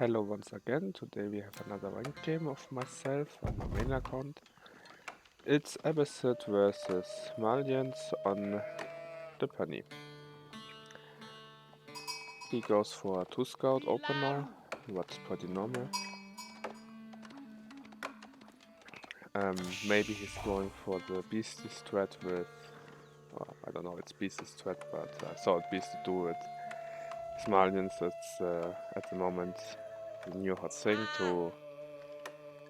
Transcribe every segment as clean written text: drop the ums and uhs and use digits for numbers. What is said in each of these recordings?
Hello once again. Today we have another ranked game of myself on my main account. It's Abbasid versus Malians on Liphany. He goes for a 2-scout opener, what's pretty normal. Maybe he's going for the Beastie strat with, I don't know, it's Beastie strat, but I thought Beastie do it. Malians, it's at the moment the new hot thing to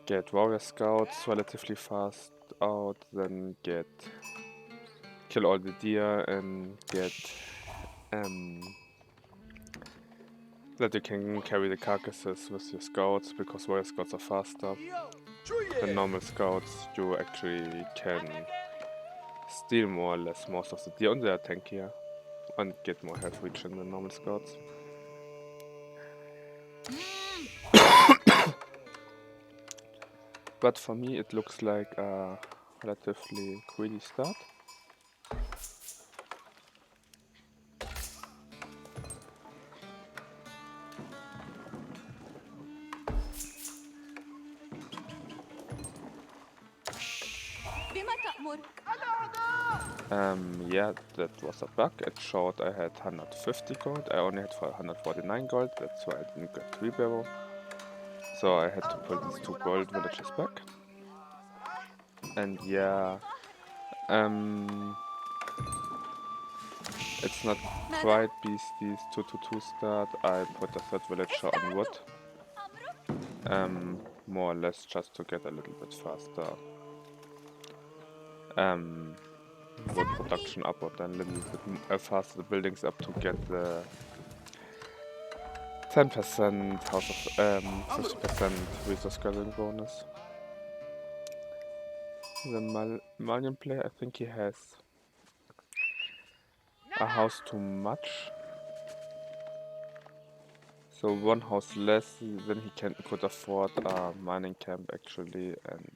get warrior scouts relatively fast out, then kill all the deer and get that you can carry the carcasses with your scouts, because warrior scouts are faster than normal scouts. You actually can steal more or less most of the deer, and they are tankier and get more health reach than normal scouts. But for me it looks like a relatively greedy start. Yeah, that was a bug. It showed I had 150 gold. I only had 149 gold, that's why I didn't get 3 barrel. So I had to pull these 2 gold villages back. And yeah, it's not quite Beastie's 2-2 start. I put a 3rd villager on wood. More or less just to get a little bit faster wood production up, or then a little bit faster the buildings up to get the 10% house of 50% resource gathering bonus. The Malian player, I think he has a house too much. So 1 house less, then he could afford a mining camp actually, and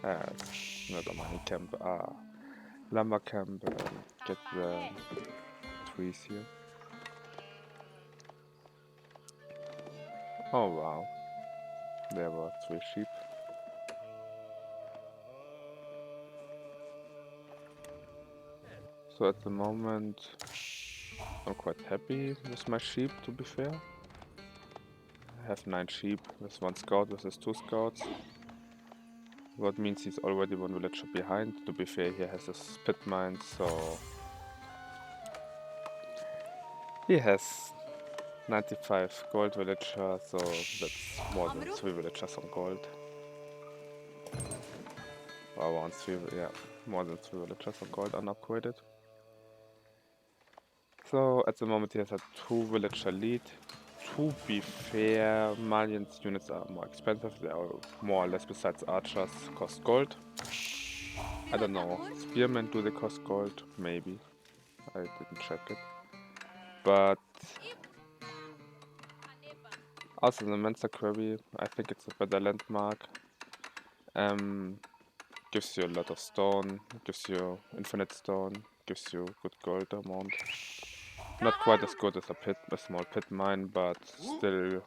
not a mining camp, a lumber camp, get the trees here. Oh wow, there were 3 sheep. So at the moment I'm quite happy with my sheep, to be fair. I have 9 sheep with 1 scout versus 2 scouts. What means he's already 1 villager behind. To be fair, he has his pit mine, so he has 95 gold villager, so that's more than 3 villagers on gold. Or around 3, yeah, more than 3 villagers on gold unupgraded. So at the moment he has a 2 villager lead. To be fair, Malians units are more expensive. They are more or less, besides archers, cost gold. I don't know, spearmen, do they cost gold? Maybe. I didn't check it. But also the Mensa Quarry, I think it's a better landmark. Gives you a lot of stone, gives you infinite stone, gives you good gold amount. Not quite as good as a small pit mine, but still,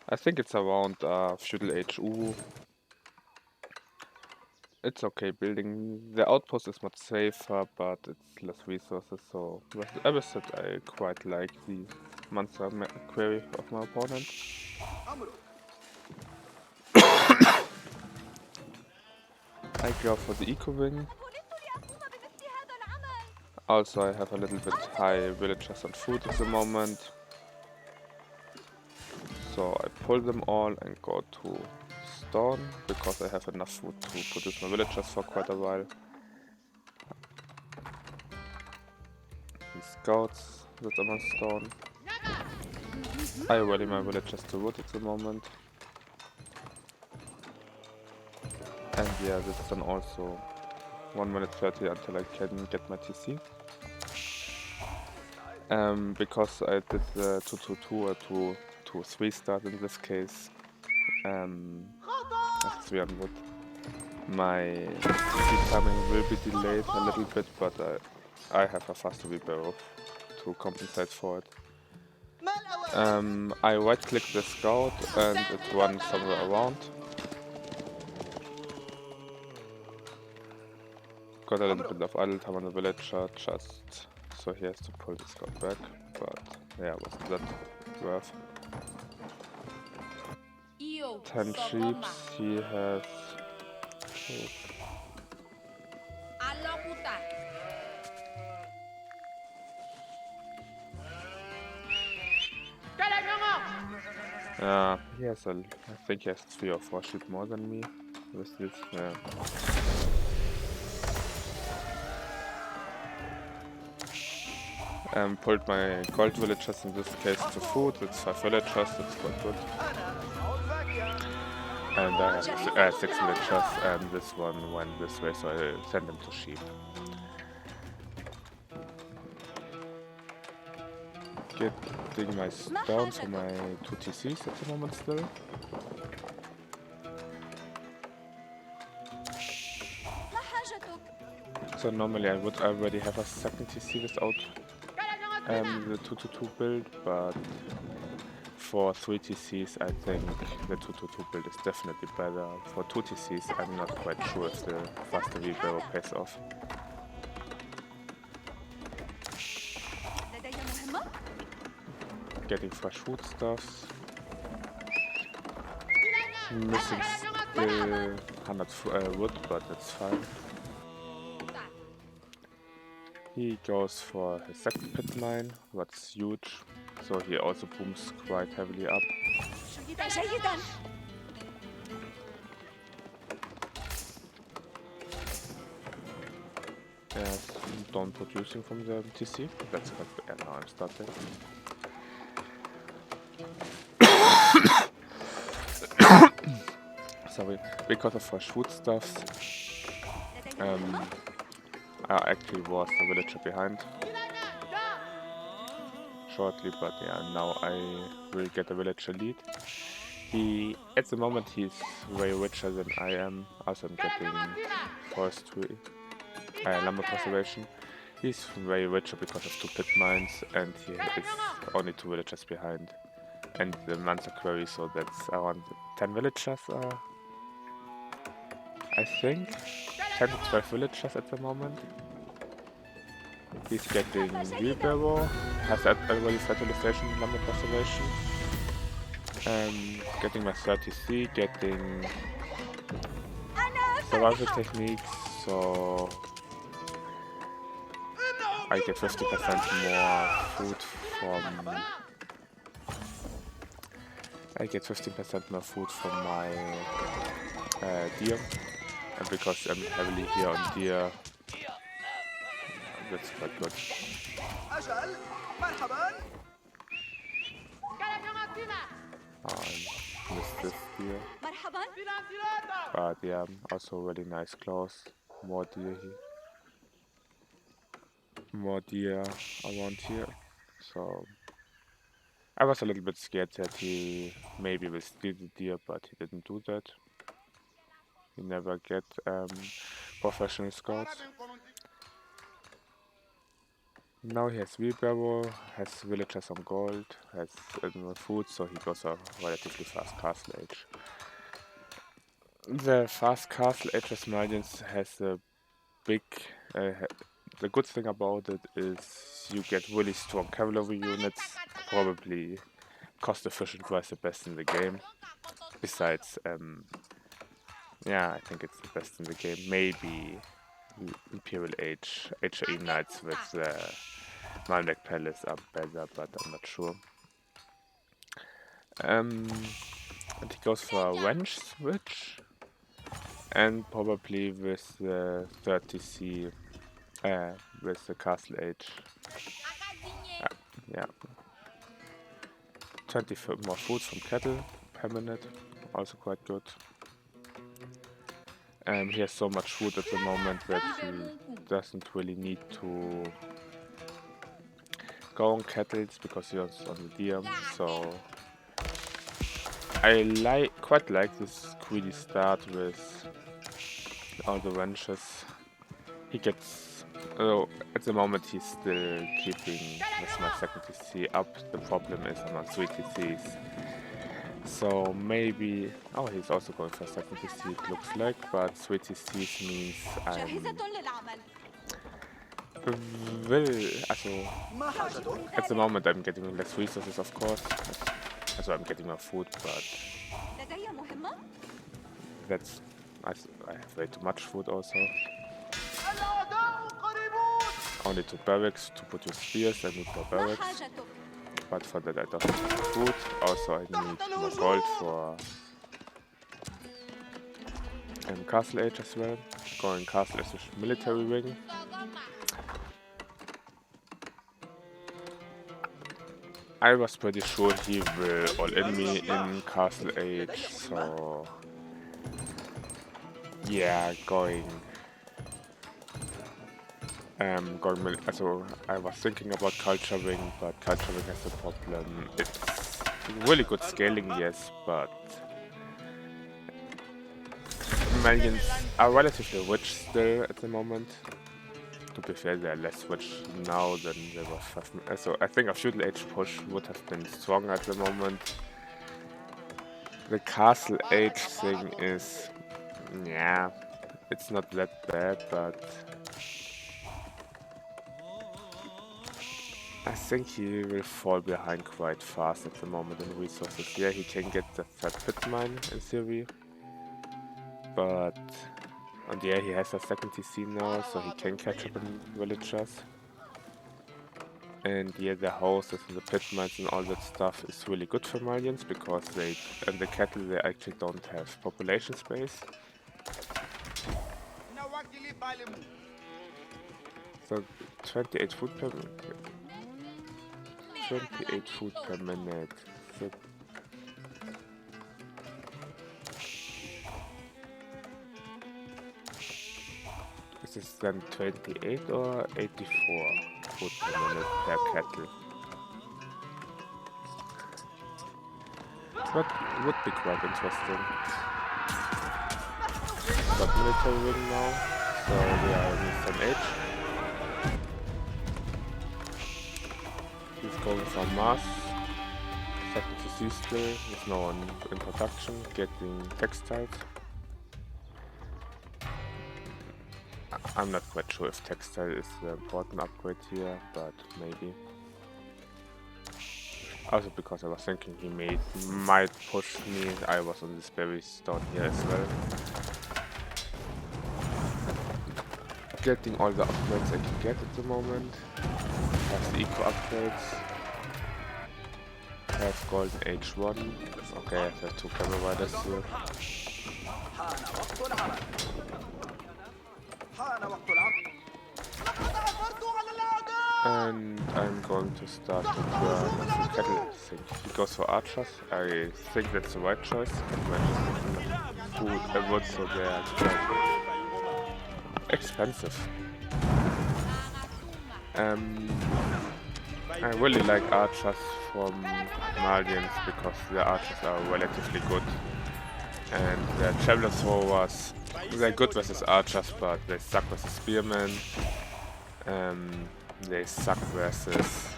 I think it's around feudal age Uru. It's okay building. The outpost is much safer, but it's less resources, so with Abbasid I quite like the Mansa Quarry of my opponent. I go for the Eco Wing. Also I have a little bit high villagers and food at the moment. So I pull them all and go to stone, because I have enough food to produce my villagers for quite a while. The scouts that are on stone. I rally my villagers to wood at the moment. And yeah, this is then also 1 minute 30 until I can get my TC. Because I did the 2-2-2 or 2-3 start in this case, at 300. My TC timing will be delayed a little bit, but I have a faster repair to compensate for it. I right click the scout and it runs somewhere around. Got a little bit of idle time on the villager just so he has to pull the scout back, but yeah, wasn't that worth. 10 sheep, he has... he has I think he has 3 or 4 sheep more than me with this, yeah. Pulled my gold villagers in this case to food, it's 5 villagers, that's quite good. And I have 6 villagers and this one went this way, so I send them to sheep. Getting my stone for my 2 TCs at the moment still. So normally I would already have a second TC without the 222 build, but for 3 TCs I think the 222 build is definitely better. For 2 TCs I'm not quite sure if the faster wheelbarrow pays off. Getting fresh foodstuffs. Missing still 100 wood, but that's fine. He goes for his second pit mine, what's huge, so he also booms quite heavily up. Yes, done producing from the TC, that's quite good. Yeah, now I'm starting. Sorry, because of fresh foodstuffs, I actually was a villager behind shortly, but yeah, now I will get a villager lead. At the moment he's way richer than I am, also I'm getting forestry, lumber preservation. He's way richer because of 2 pit mines and he is only 2 villagers behind. And the Mansa quarry, so that's around 10 villagers, I think. 10 to 12 villagers at the moment. He's getting wheelbarrow, has already fertilization, lumber preservation. Getting my 30C, getting survival techniques, so I get 50% more food from... I get 15% more food from my deer, and because I'm heavily here on deer, that's quite good. I missed this deer, but yeah, also really nice clothes, more deer here. More deer around here, so I was a little bit scared that he maybe will steal the deer, but he didn't do that. He never get professional scouts. Now he has wheelbarrow, has villagers on gold, has food, so he goes a relatively fast castle age. The fast castle age with Malians has a big... the good thing about it is you get really strong cavalry units, probably cost efficient wise the best in the game. Besides, yeah, I think it's the best in the game. Maybe Imperial Age, HAE Knights with the Malbec Palace are better, but I'm not sure. And he goes for a wrench switch, and probably with the 30C, with the Castle Age. Yeah. 20 more food from cattle per minute, also quite good. He has so much food at the moment that he doesn't really need to go on cattle because he was on the deer, so I quite like this greedy start with all the wrenches. He gets Oh, at the moment he's still keeping with my second TC up. The problem is I'm on 3 TCs. So maybe... Oh, he's also going for second TC it looks like, but 3 TCs means at the moment I'm getting less resources, of course. Also I'm getting more food, but that's... I have way too much food also. Only 2 barracks to put your spears, I need more barracks. But for that I don't have food. Also I need more gold for Castle Age as well. Going Castle as a military wing. I was pretty sure he will all-in me in Castle Age, so... Yeah, also I was thinking about Culture Wing, but Culture Wing has a problem. It's really good scaling, yes, but Malians are relatively rich still at the moment. To be fair, they are less rich now than they were 5 minutes. So I think a feudal age push would have been stronger at the moment. The Castle Age thing is, yeah, it's not that bad, but I think he will fall behind quite fast at the moment in resources. Yeah, he can get the third pit mine in theory, but and yeah, he has a second TC now, so he can catch up in villagers. And yeah, the houses and the pit mines and all that stuff is really good for Malians because and the cattle they actually don't have population space. So 28 food per minute. 28 food per minute. So is this then 28 or 84 food per minute per cattle? That would be quite interesting. Got military wing now, so we are in some age. He's going for Mars. Second to see still, with no one in production, getting textiles. I'm not quite sure if textile is the important upgrade here, but maybe. Also because I was thinking he might push me, I was on this berry stone here as well. Getting all the upgrades I can get at the moment. Have the eco upgrades. Have golden H1. Okay, I have 2 camel riders here. And I'm going to start to burn some cattle, I think. He goes for archers. I think that's the right choice. Food and wood, so they are quite expensive. I really like archers from Malians because the archers are relatively good. And the javelin throwers, they're good versus archers, but they suck versus spearmen. They suck versus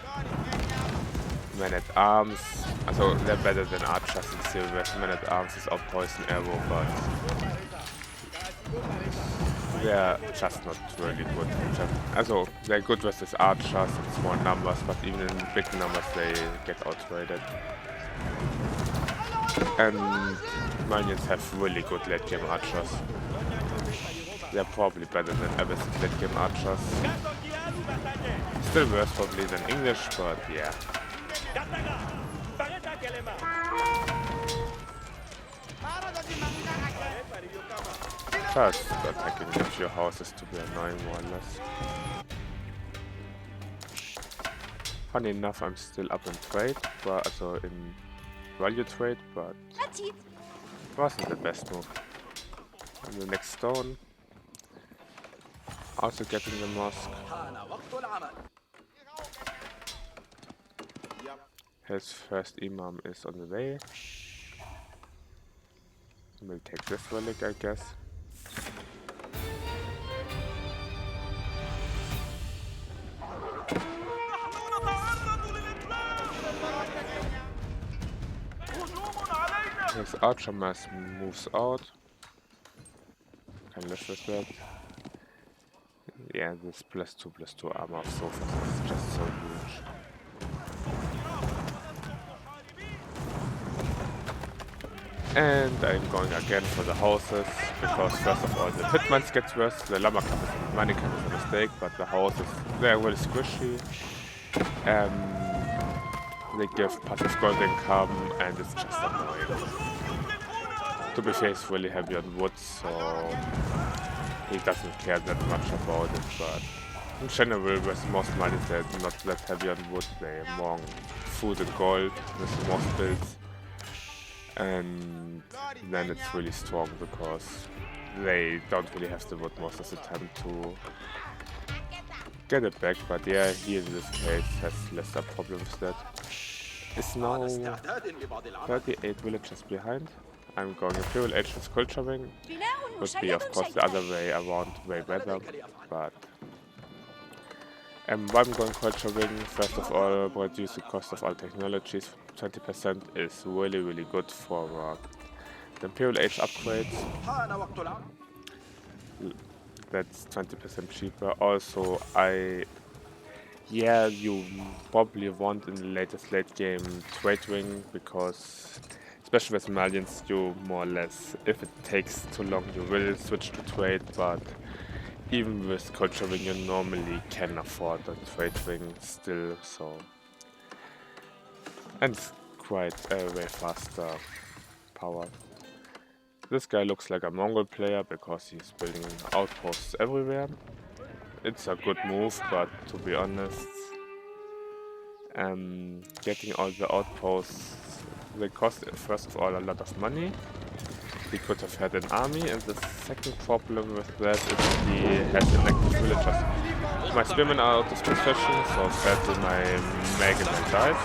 men-at-arms. Also, they're better than archers in silver. Men-at-arms is out poison arrow, but they're just not really good. Also, they're good versus archers in small numbers, but even in big numbers they get outrated. And Malians have really good late game archers. They're probably better than Abbasid late game archers. Still worse probably than English, but yeah. First attacking a few houses to be annoying more or less. Funny enough, I'm still up in trade, but also in value trade, but wasn't the best move. And the next stone. Also getting the mosque. His first imam is on the way. We'll take this relic, I guess. His archer mass moves out. Can live with that. Yeah, this +2/+2 armor of Sofas is just so huge. And I'm going again for the houses, because first of all the hitmans gets worse, the llama camp is a money camp is a mistake, but the houses, they're really squishy. They give passive gold income and it's just annoying. To be fair, he's really heavy on wood, so he doesn't care that much about it, but in general with most Malians they're not that heavy on wood, they're more on food and gold with most builds. And then it's really strong because they don't really have the wood most of the time to get it back, but yeah, he in this case has lesser problems with that. It's now 38 villages behind. I'm going Imperial Age with culturing. Would be of course the other way around way better, but I'm going culturing. First of all, reduce the cost of all technologies. 20% is really good for the Imperial Age upgrades. That's 20% cheaper. Also, you probably want in the latest late game trade ring, because especially with Malians, you more or less, if it takes too long, you will switch to trade, but even with culture ring, you normally can afford a trade ring still, so. And it's quite a way faster power. This guy looks like a Mongol player because he's building outposts everywhere. It's a good move, but to be honest, getting all the outposts, they cost first of all a lot of money. He could have had an army, and the second problem with that is he has inactive villagers. My spearmen are out of position, so sadly my Megan dies.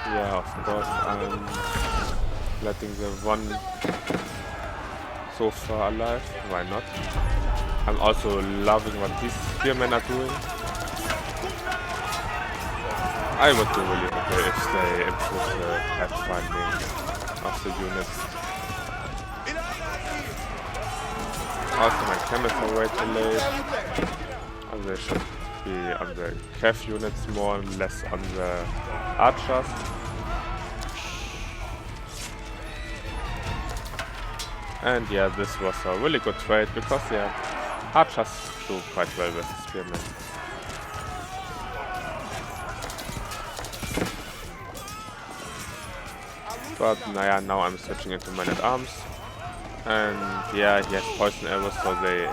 Yeah, of course, I'm letting the one so far alive, why not? I'm also loving what these spearmen are doing. I would be really happy if they improve the pathfinding of the units. Also my chemists are way too late. And they should be on the cav units more and less on the archers. And yeah, this was a really good trade because yeah, archers do quite well with the spearmen. But yeah, now I'm switching into men-at-arms. And yeah, he has poison arrows, so they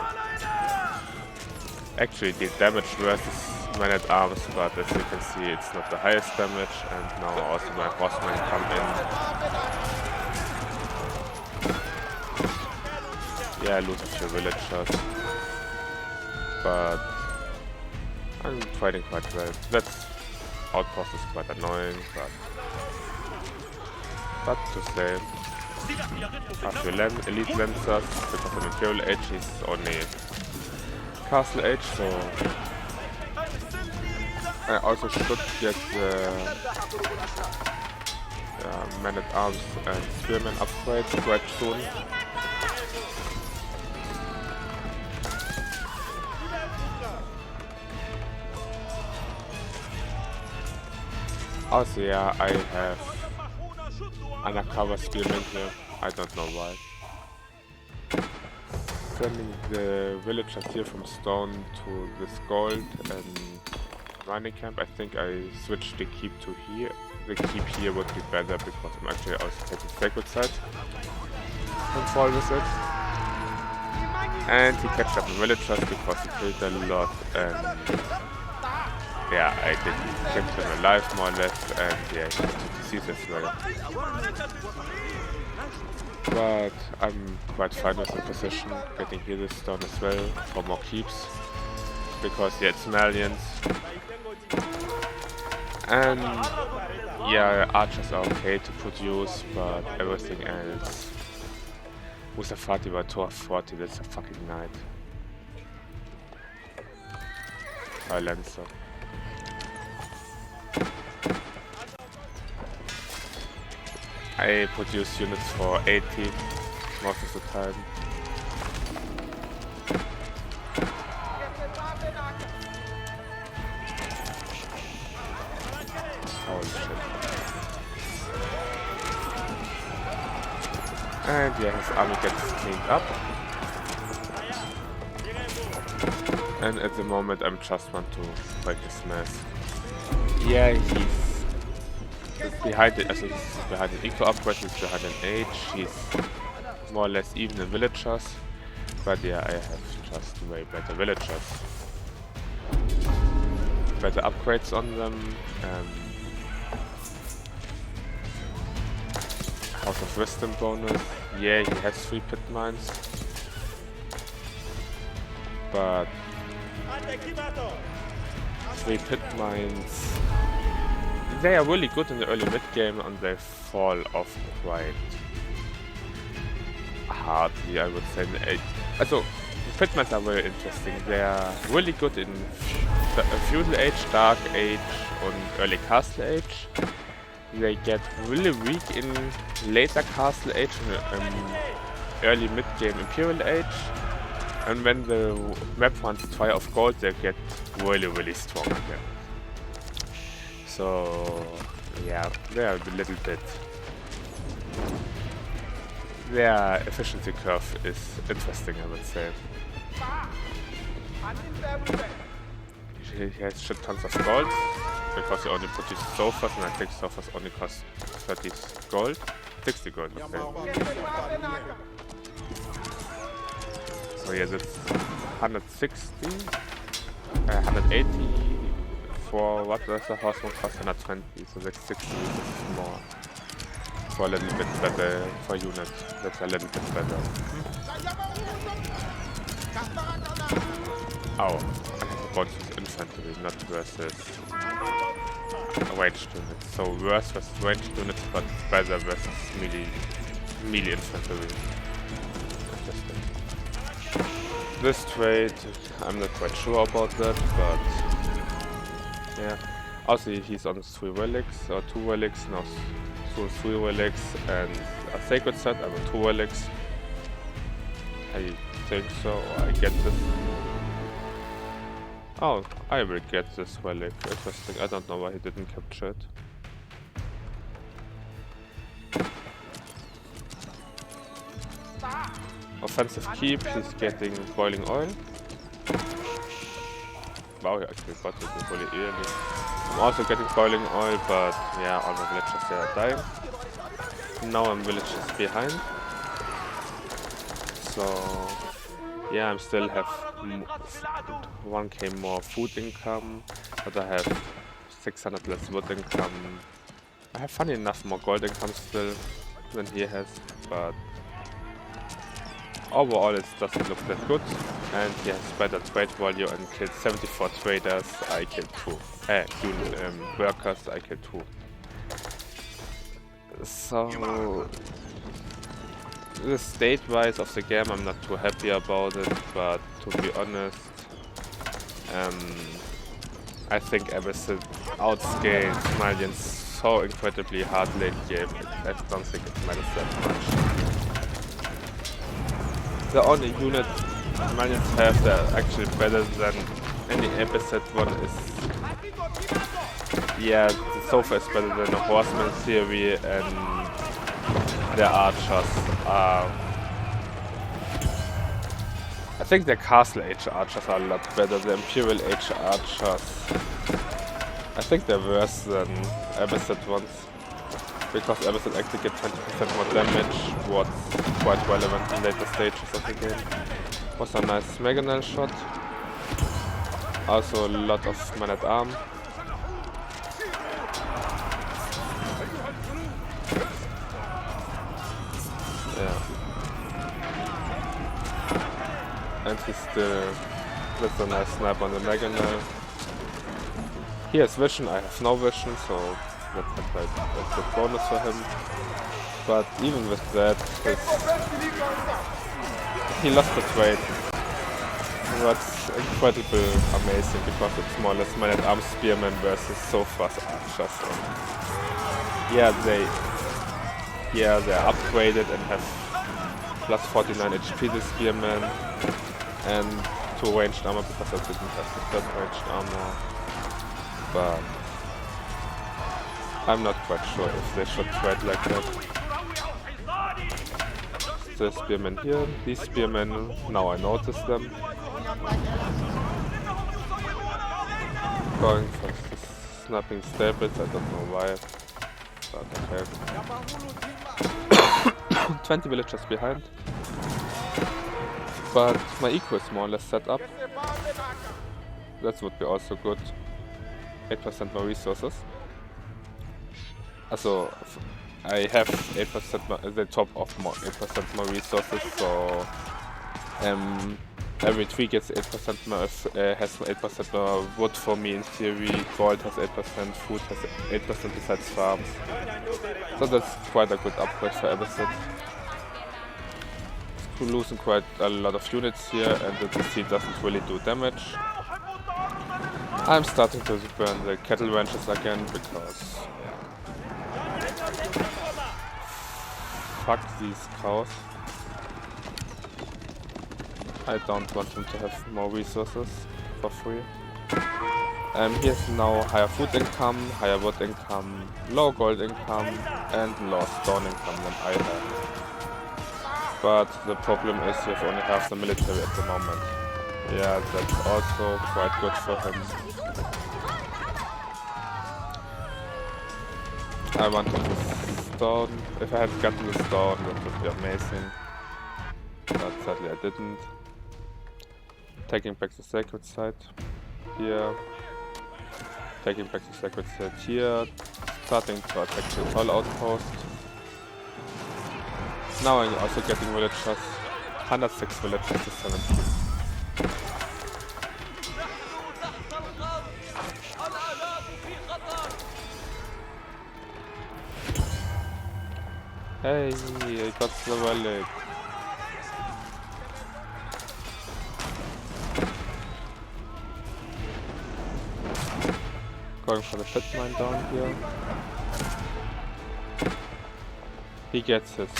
actually did damage versus men-at-arms, but as you can see, it's not the highest damage. And now also my horsemen come in. Yeah, I lose a few villagers, but I'm fighting quite well. That outpost is quite annoying, but to say, a few elite lancers, because I'm Imperial Age, he's only Castle Age, so I also should get the men-at-arms and spearmen upgrades quite soon. Also, yeah, I have undercover spearmen here. I don't know why. Sending the villagers here from stone to this gold and mining camp. I think I switched the keep to here. The keep here would be better because I'm actually also taking sacred side and fall with it. And he catched up the villagers because he killed a lot, and yeah, I didn't keep them alive more or less, and yeah, he took disease as well. But I'm quite fine with the position, getting here this stone as well for more keeps, because yeah, it's Malians. And yeah, archers are okay to produce, but everything else Musafati by 240, that's a fucking knight. Lancer. I produce units for 80 most of the time. Holy shit. And yeah, his army gets cleaned up. And at the moment I just want to break his mess. Yeah, he's behind it, he's behind an eco upgrade, he's behind an age, he's more or less even in villagers. But yeah, I have just way better villagers. Better upgrades on them. House of Wisdom bonus. Yeah, he has 3 pit mines. But 3 pit mines, they are really good in the early mid game and they fall off quite hardly, I would say. Also, pit mines are very interesting. They are really good in Feudal Age, Dark Age and early Castle Age. They get really weak in later Castle Age and early mid game Imperial Age. And when the map runs Try of Gold, they get really strong again. So yeah, they are a little bit. Their efficiency curve is interesting, I would say. He has shit tons of gold because he only produces sofas, and I think sofas only cost 30 gold, 60 gold. Okay. So yeah, that's 160, 180 for what does the horseman cost? 120, so that's 60, that's more. For a little bit better, for unit, that's a little bit better. Oh, I have about his infantry, not versus ranged units. So worse versus ranged units, but better versus melee infantry. Interesting. This trade, I'm not quite sure about that, but yeah. Also, he's on 3 relics, or 2 relics, now 3 relics and a sacred set. I'm on 2 relics. I think so, or I get this. Oh, I will get this relic. Interesting, I don't know why he didn't capture it. Offensive keep, he's getting boiling oil. Wow, he actually got it really early. I'm also getting boiling oil, but yeah, all the villagers they are dying. Now I'm villagers behind. So yeah, I still have 1k more food income, but I have 600 less wood income. I have funny enough more gold income still than he has, but overall it doesn't look that good. And he has better trade value and killed 74 traders, I killed 2. Workers, I killed 2. So the state-wise of the game I'm not too happy about it, but to be honest, I think Abbasid outscaled Malians so incredibly hard late game, I don't think it matters that much. The only unit Malians have that are actually better than any Abbasid one is, yeah, the sofa is better than a horseman theory, and their archers are, I think the Castle Age archers are a lot better. The Imperial Age archers, I think they're worse than Abbasid ones, because Abbasid actually get 20% more damage, what's quite relevant in later stages of the game. Was a nice Meganel shot, also a lot of men at arm. Yeah. And he's still with a nice snipe on the Meganel. He has vision, I have no vision, so that's a good bonus for him. But even with that, he lost the trade. That's incredibly amazing because it's more or less man-at-arms spearmen versus so fast archers. Yeah, they're upgraded and have plus 49 HP the spearmen and 2 ranged armor because I didn't have the third ranged armor. But I'm not quite sure if they should trade like that. The spearmen here, these spearmen, now I notice them. Going for snapping stables, I don't know why. But okay. 20 villagers behind. But my eco is more or less set up. That would be also good. 8% more resources. Also, I have 8% more, the top of more 8% more resources, so every tree gets 8% more, has 8% more wood for me in theory, gold has 8%, food has 8% besides farms. So that's quite a good upgrade for Abbasid. We're losing quite a lot of units here and the DC doesn't really do damage. I'm starting to burn the cattle ranches again because fuck these cows. I don't want them to have more resources for free. Here's now higher food income, higher wood income, low gold income and low stone income than I have. But the problem is you have only half the military at the moment. Yeah, that's also quite good for him. I wanted the stone. If I had gotten the stone, that would be amazing. But sadly I didn't. Taking back the sacred site here. Taking back the sacred site here. Starting to attack the toll outpost. Now I'm also getting villagers. 106 villagers to 17. Hey, I got the relic. Going for the pit mine down here. He gets his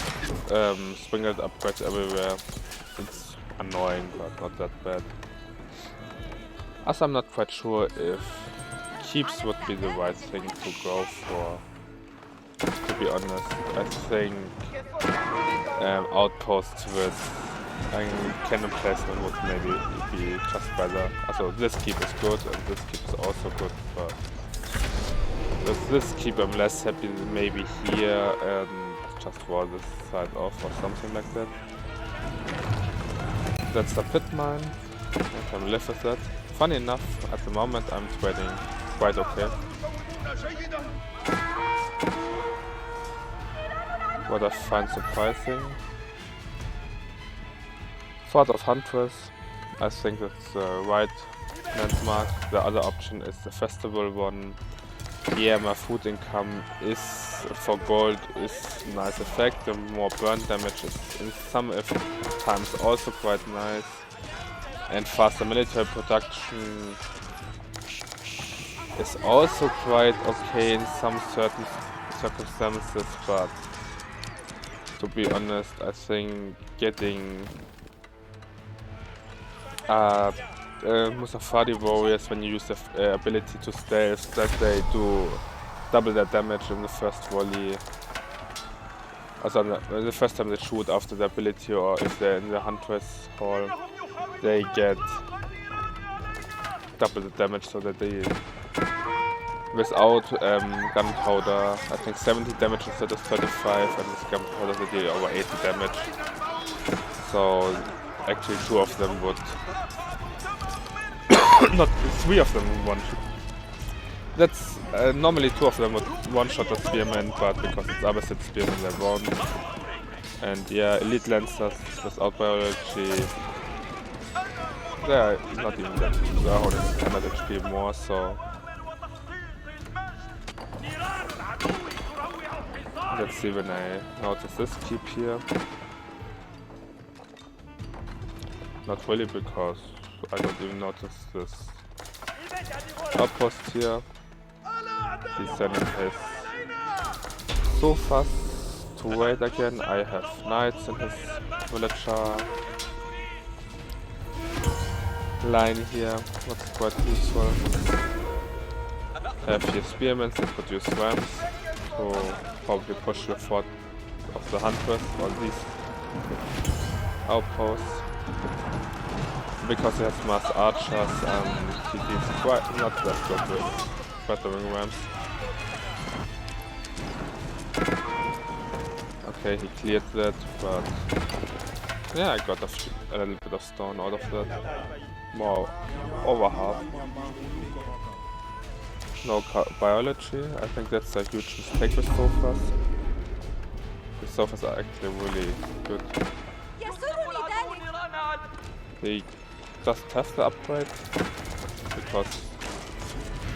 sprinkled upgrades everywhere. It's annoying, but not that bad. As I'm not quite sure if keeps would be the right thing to go for. To be honest, I think outposts with cannon placement would maybe be just better. Also, this keep is good and this keep is also good, but with this keep I'm less happy maybe here and just wall this side off or something like that. That's the pit mine. I can live with that. Funny enough, at the moment I'm trading quite okay. What I find surprising. Sword of Huntress. I think that's the right landmark. The other option is the festival one. Yeah, my food income is for gold is nice effect. The more burn damage is in some times also quite nice. And faster military production is also quite okay in some certain circumstances, but to be honest, I think getting Musafadi warriors, when you use the ability to stealth, that they do double their damage in the first volley. Also, the first time they shoot after the ability, or if they're in the Huntress hall, they get double the damage, so that they, without gunpowder, I think 70 damage instead of 35, and with gunpowder they deal over 80 damage. So actually 2 of them would not 3 of them would one-shot. That's normally 2 of them would one-shot a spearman, but because it's Abbasid spearman they won't. And yeah, elite lancers without biology, they're not even that, they're holding 100 HP more, so Let's see when I notice this keep here. Not really, because I don't even notice this outpost here. He's sending his sofas to wait again. I have knights in his villager line here, what's quite useful. I have here spearmen that produce rams to probably push the fort of the hunters on these outposts. Because he has mass archers, he deals quite not that good with battering rams. Okay, he cleared that, but yeah, I got a little bit of stone out of that. More over half. No biology. I think that's a huge mistake with sofas. The sofas are actually really good. He doesn't have the upgrade because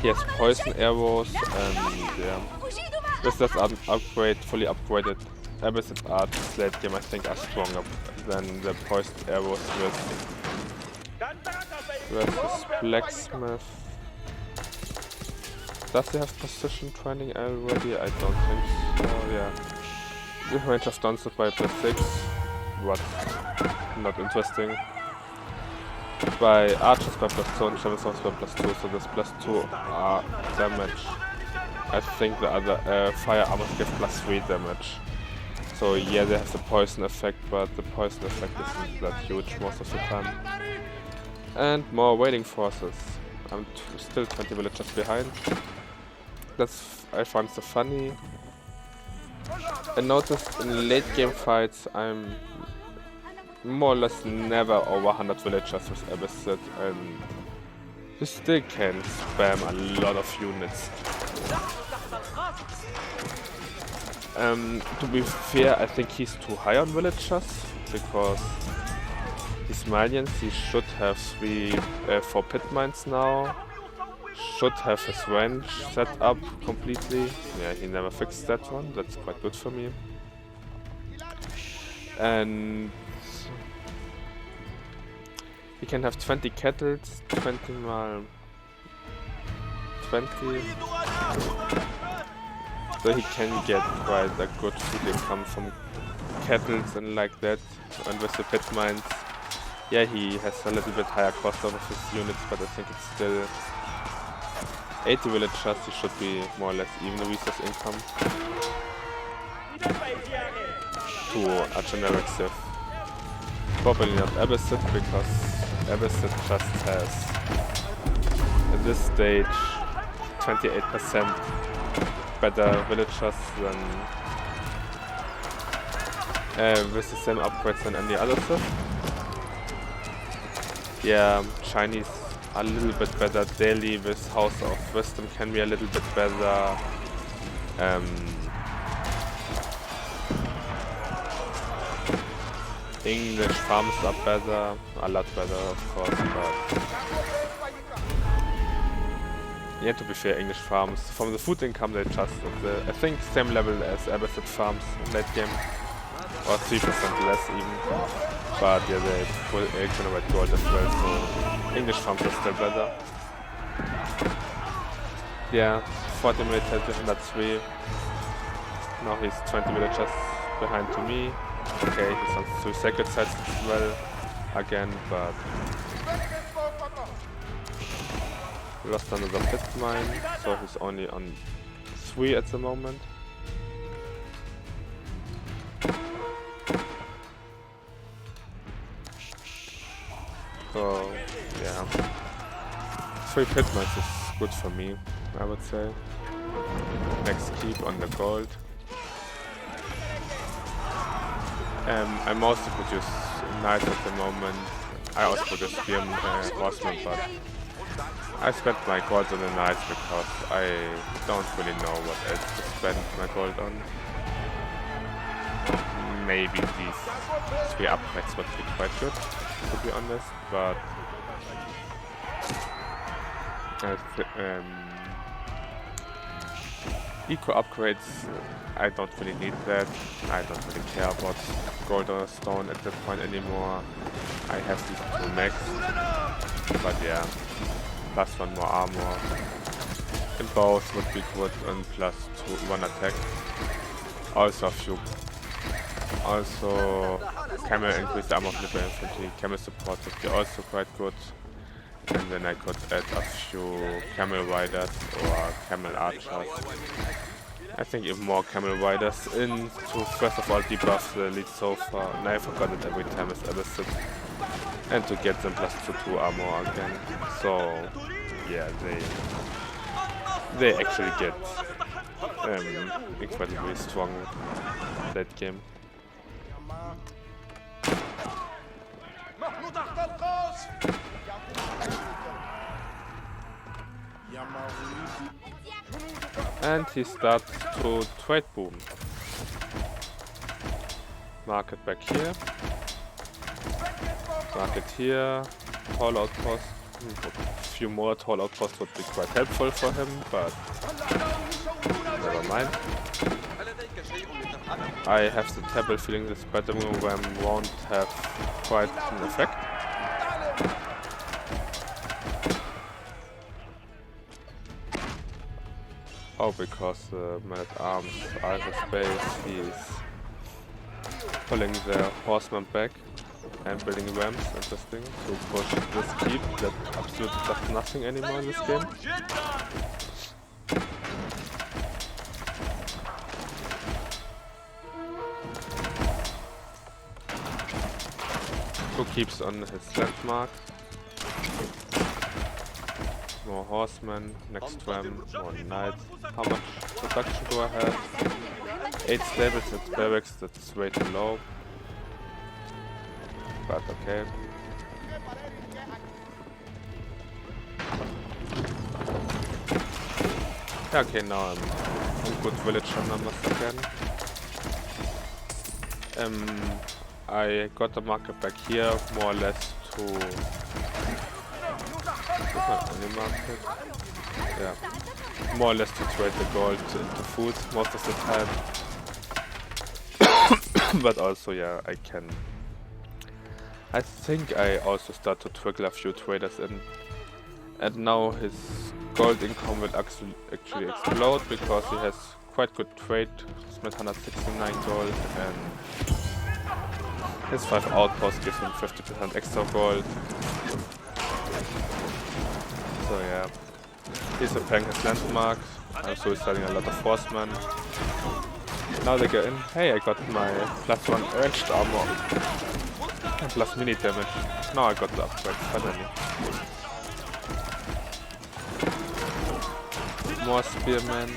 he has poison arrows, and yeah, with that upgrade, fully upgraded Abbasid archers late game I think are stronger than the poison arrows versus blacksmith. Does he have precision training already? I don't think so, yeah. The range of downs by +6, what not interesting. By archers by +2 and chevaliers by +2, so this +2 damage. I think the other fire armors give +3 damage. So yeah, they have the poison effect, but the poison effect isn't that huge most of the time. And more waiting forces. I'm still 20 villagers behind. I find so funny. I noticed in late game fights I'm more or less never over 100 villagers with Abbasid, and you still can spam a lot of units. To be fair, I think he's too high on villagers, because these Malians, he should have 4 pit mines now, should have his range set up completely. Yeah, he never fixed that one, that's quite good for me. And he can have 20 kettles, 20 mal 20. So he can get quite a good food income from kettles and like that. And with the pit mines, yeah, he has a little bit higher cost out of his units, but I think it's still 80 villagers, he should be more or less even the resource income to a generic civ. Probably not Abbasid, because Abbasid just has at this stage 28% better villagers than with the same upgrades than any other civ. Yeah, Chinese are a little bit better daily with House of Wisdom can be a little bit better. English farms are better, a lot better of course, but yeah, to be fair, English farms, from the food income they just I think same level as Abbasid farms in late game, or 3% less even, but yeah, they generate gold as well, so English farms are still better. Yeah, 40 military, 103, now he's 20 villagers behind to me. Okay, he's on 2 sacred sites as well, again, but lost another pit mine, so he's only on 3 at the moment. So, yeah, 3 pit mines is good for me, I would say. Next keep on the gold. I mostly produce knights at the moment. I also produce spearmen, horsemen, but I spent my gold on the knights because I don't really know what else to spend my gold on. Maybe these 3 upgrades would be quite good, to be honest, but Eco upgrades, I don't really need that. I don't really care about gold or stone at that point anymore. I have these two max, but yeah, plus one more armor in both would be good, and plus one attack. Also camel increase the armor of the infantry. Camel support would be also quite good. And then I could add a few camel riders or camel archers. I think even more camel riders in to first of all debuff the elite so far. And I forgot it every time it's Abbasid. And to get them plus 2 armor again. So yeah, they actually get incredibly strong that game. And he starts to trade boom. Market back here. Market here. Tall outpost. A few more tall outposts would be quite helpful for him, but never mind. I have the terrible feeling this battering ram won't have quite an effect. Oh, because the man-at-arms are in the space, he's pulling the horsemen back and building rams, interesting, to push this keep that absolutely does nothing anymore in this game. Who keeps on his landmark. More horsemen, next ram, more knights. How much production do I have? 8 stables at barracks, that's way too low. But okay. Okay, now I'm on good villager numbers again. I got the market back here, more or less to... market. Yeah. More or less to trade the gold into food most of the time. But also, yeah, I think I also start to trickle a few traders in. And now his gold income will actually explode because he has quite good trade. Spent 169 gold and his 5 outposts give him 50% extra gold. So yeah, he's repairing his landmark, so he's selling a lot of horsemen. Now they go in. Hey, I got my +1 ranged armor and plus mini damage. Now I got the upgrade finally. More spearmen.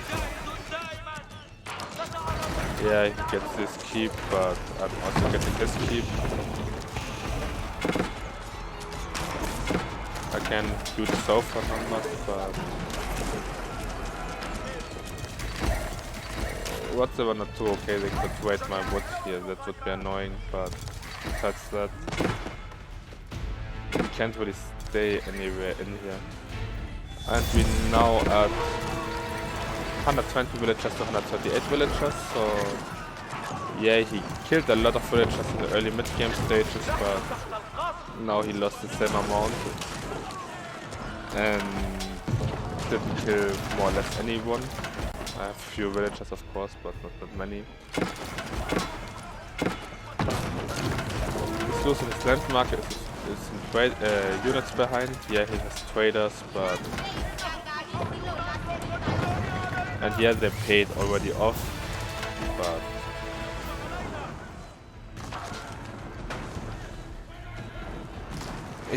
Yeah, he gets this keep, but I'm also getting his keep. Again, huge sofa numbers, but what they wanna do? Okay, they could wait my wood here, that would be annoying, but besides that, we can't really stay anywhere in here. And we now at 120 villagers to 138 villagers, so yeah, he killed a lot of villagers in the early mid-game stages, but now he lost the same amount and didn't kill more or less anyone. I have a few villagers of course, but not that many. He's losing his landmark, is in units behind. Yeah, he has traders, but... And yeah, they paid already off, but...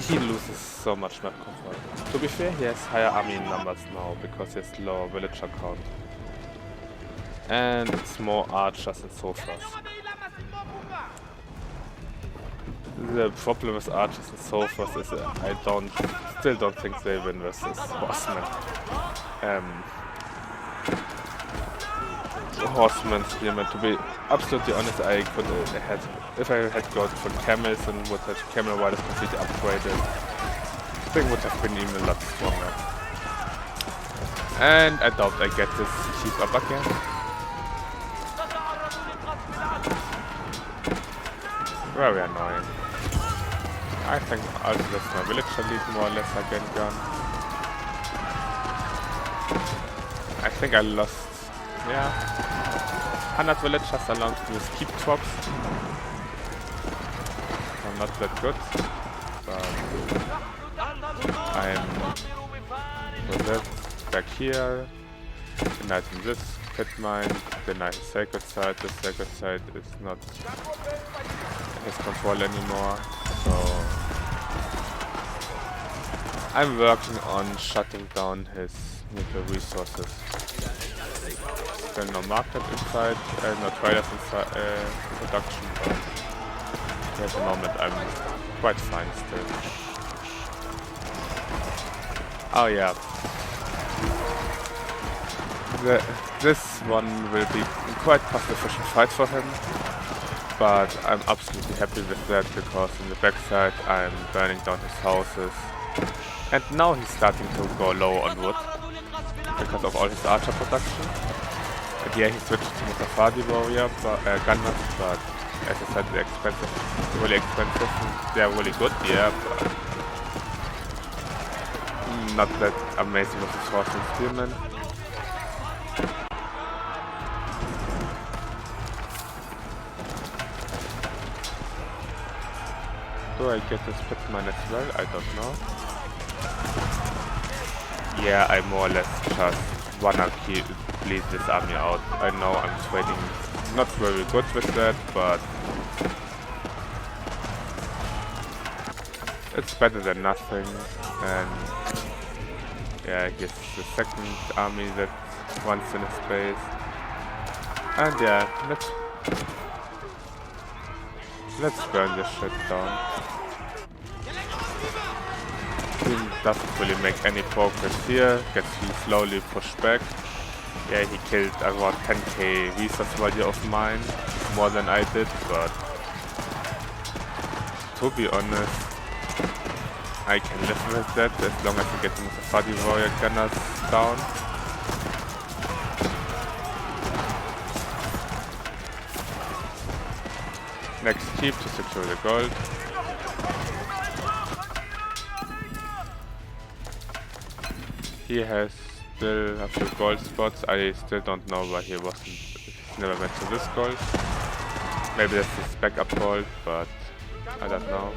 He loses so much map control. To be fair, he has higher army numbers now, because he has lower villager count. And it's more archers and sofas. The problem with archers and sofas is I still don't think they win versus horsemen. Horsemen, spearmen, to be absolutely honest, I could have, if I had gone for camels and would have camel riders completely upgraded, I think would have been even a lot stronger. And I doubt I get this keep up again. Very annoying. I think also that's my villager lead more or less again gone. I think I lost, yeah, 100 villagers along with keep drops. I'm not that good, but I'm with this back here. Igniting this pit mine, denying sacred site. The sacred site is not in his control anymore, so I'm working on shutting down his nuclear resources. Still no market inside, no traders inside production, but at the moment I'm quite fine still. Oh yeah. This one will be quite cost-efficient fight for him, but I'm absolutely happy with that because in the backside I'm burning down his houses, and now he's starting to go low on wood because of all his archer production. And yeah, he switched to Mutafadi warrior gunners, but as I said, they're expensive, really expensive. They're really good, yeah, but not that amazing with his horse and spearmen. Do I get this pit mine as well? I don't know. Yeah, I more or less just wanna bleed this army out. I know I'm trading not very good with that, but it's better than nothing. And yeah, here's the second army that runs in his base. And yeah, let's burn this shit down. He doesn't really make any progress here, gets slowly pushed back. Yeah, he killed around 10k resource value of mine, more than I did, but to be honest, I can live with that as long as I get the Mutafadi warrior gunners down. Next keep to secure the gold. He has still a few gold spots. I still don't know why he wasn't. He's never went to this gold. Maybe that's his backup gold, but I don't know.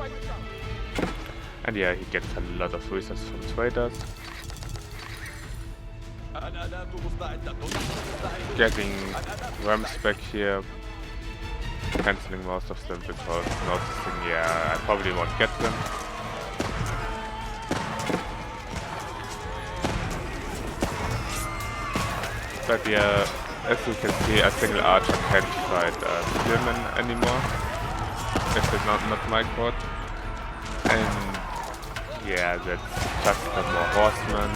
And yeah, he gets a lot of resources from traders. Getting worms back here. Cancelling most of them because noticing, yeah, I probably won't get them. But yeah, as you can see, a single archer can't fight spearmen anymore. If it's not my quad. And yeah, that's just no more horsemen.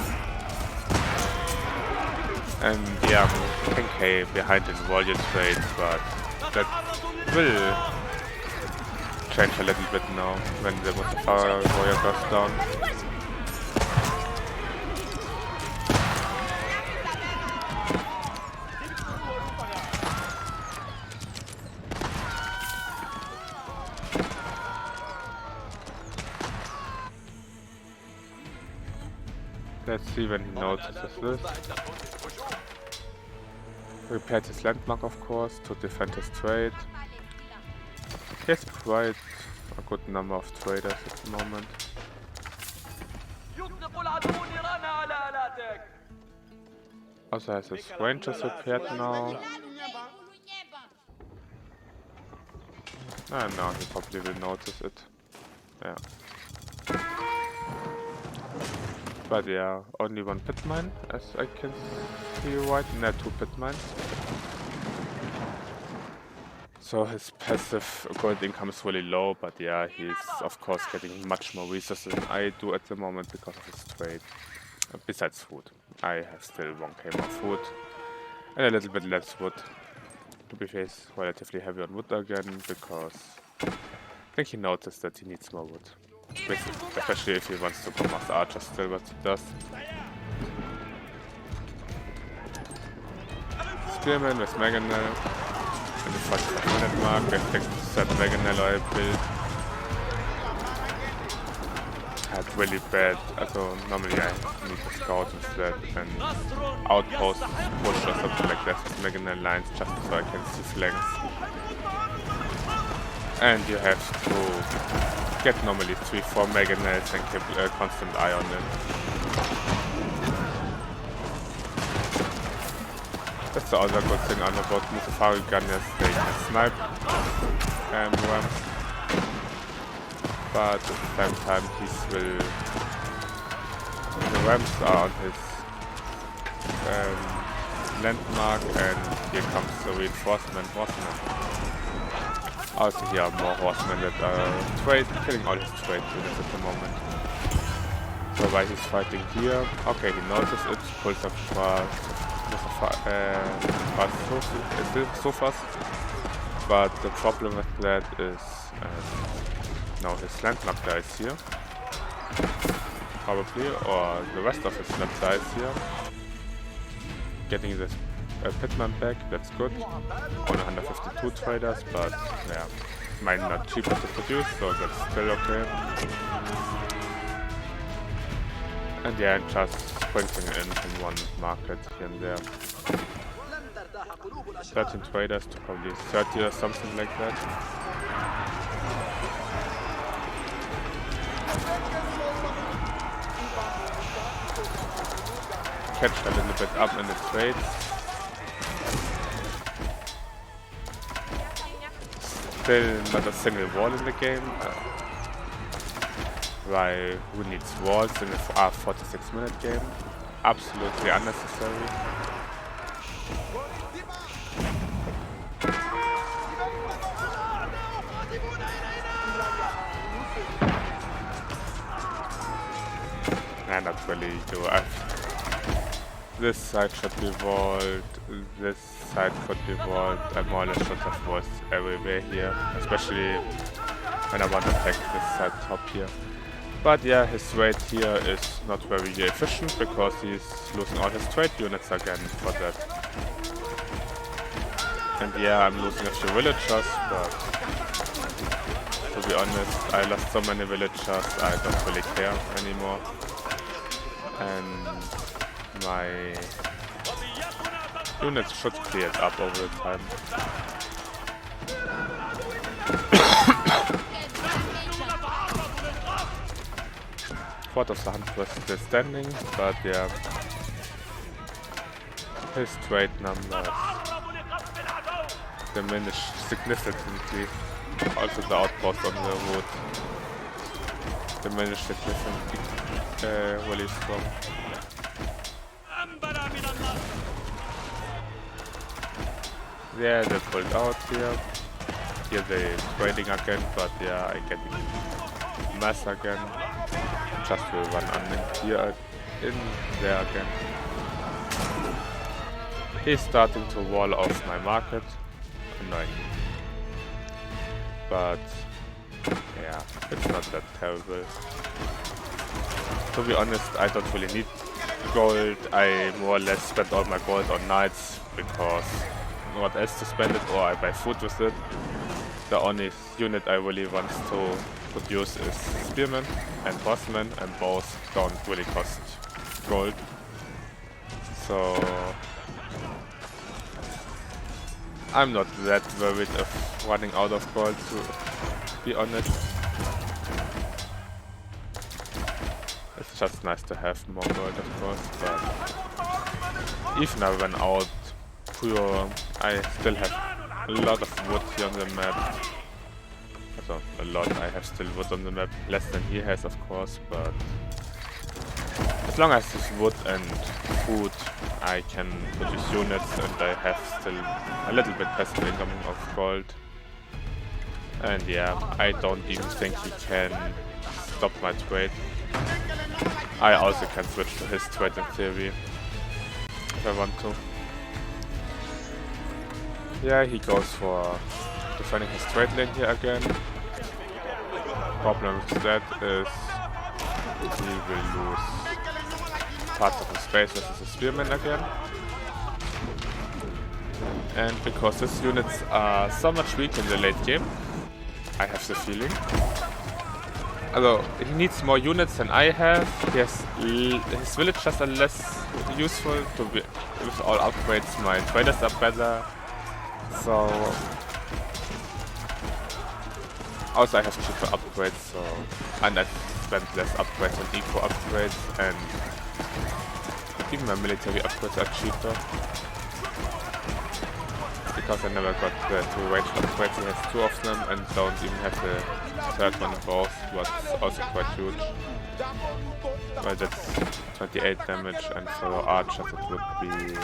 And yeah, I'm 10k behind in warrior trade, but that will change a little bit now when the Mustafa warrior goes down. Let's see when he notices this. Repaired his landmark, of course, to defend his trade. He has quite a good number of traders at the moment. Also has his rangers repaired now. And now he probably will notice it. Yeah. But yeah, only one pit mine, as I can see right. No, 2 pit mines. So his passive gold income is really low, but yeah, he's of course getting much more resources than I do at the moment because of his trade. Besides food. I have still 1k more food and a little bit less wood. To be fair, he's relatively heavy on wood again because I think he noticed that he needs more wood. Especially if he wants to come after archer still, what he does. Spearman with Mangonel in the 45-minute mark. I think that Mangonel I built had really bad, also normally I need to scout instead and outpost push or something like that with Mangonel lines just so I can see flanks. And you have to get normally 3-4 Mangonels and keep a constant eye on it. That's the other good thing about Mutafari gun is they can snipe rams. But at the same time the rams are on his landmark and here comes the reinforcement horsemen. Also here are more horsemen that are killing all his trade units at the moment. So while he's fighting here, okay, he notices it, pulls up so fast. But the problem with that is now his landmark dies here, probably, or the rest of his map dies here. Getting this pitman back, that's good. Only 152 traders, but yeah, might not cheaper to produce, so that's still okay. And yeah, just sprinkling in from one market here and there. 13 traders to probably 30 or something like that. Catch a little bit up in the trades. Still not a single wall in the game. Why? Who needs walls in a 46-minute game? Absolutely unnecessary. Nah, not really. This side should be walled, this side could be walled. I more or less should have walls everywhere here, especially when I want to attack this side top here. But yeah, his raid here is not very efficient because he's losing all his trade units again for that. And yeah, I'm losing a few villagers, but to be honest, I lost so many villagers, I don't really care anymore. And my units should clear it up over the time. Fort of the Hunt was still standing, but yeah, his trade numbers diminished significantly. Also the outpost on the road diminished significantly, really strong. Yeah, they pulled out here. Here they're trading again, but yeah, I get mass again. Just will run unlinked here in there again. He's starting to wall off my market. Annoying. But yeah, it's not that terrible. To be honest, I don't really need gold. I more or less spent all my gold on knights because what else to spend it, or I buy food with it. The only unit I really want to produce is spearmen and horsemen, and both don't really cost gold. So I'm not that worried of running out of gold, to be honest. It's just nice to have more gold, of course, but even I run out pure, I still have a lot of wood here on the map. So a lot, I have still wood on the map, less than he has of course, but as long as there's wood and food, I can produce units and I have still a little bit passive income of gold. And yeah, I don't even think he can stop my trade. I also can switch to his trade in theory, if I want to. Yeah, he goes for defending his trade lane here again. Problem with that is he will lose parts of his space versus the spearman again. And because his units are so much weaker in the late game, I have the feeling. Although he needs more units than I have, his villagers are less useful to be with all upgrades. My traders are better, so also I have cheaper upgrades, so and I spend less upgrades on eco upgrades, and even my military upgrades are cheaper. Because I never got the 2 range upgrades, he has 2 of them and don't even have the 3rd one both, but also quite huge. Well, that's 28 damage, and for archers it would be...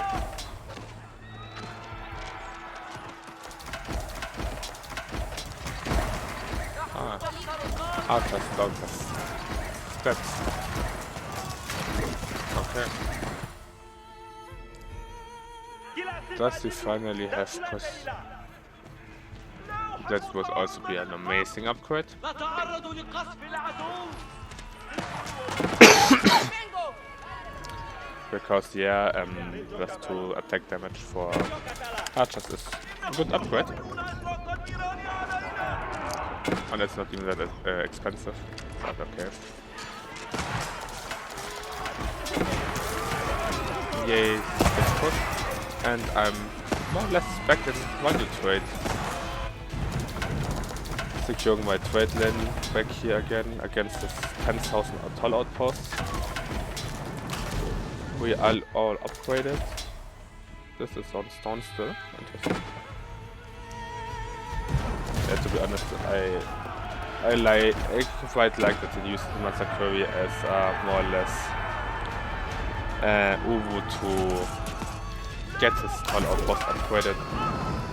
Archers don't have steps. Okay. Does he finally have that would also be an amazing upgrade. Because yeah, +2 attack damage for archers is a good upgrade. And it's not even that expensive, but okay. Yay, it's push. And I'm more or less back in value trade. Securing my trade lane back here again against this 10,000 toll outposts. We are all upgraded. This is on stone still. Interesting. Yeah, to be honest, I quite like that they use Masakuri as more or less Uwu to get his toll outpost upgraded.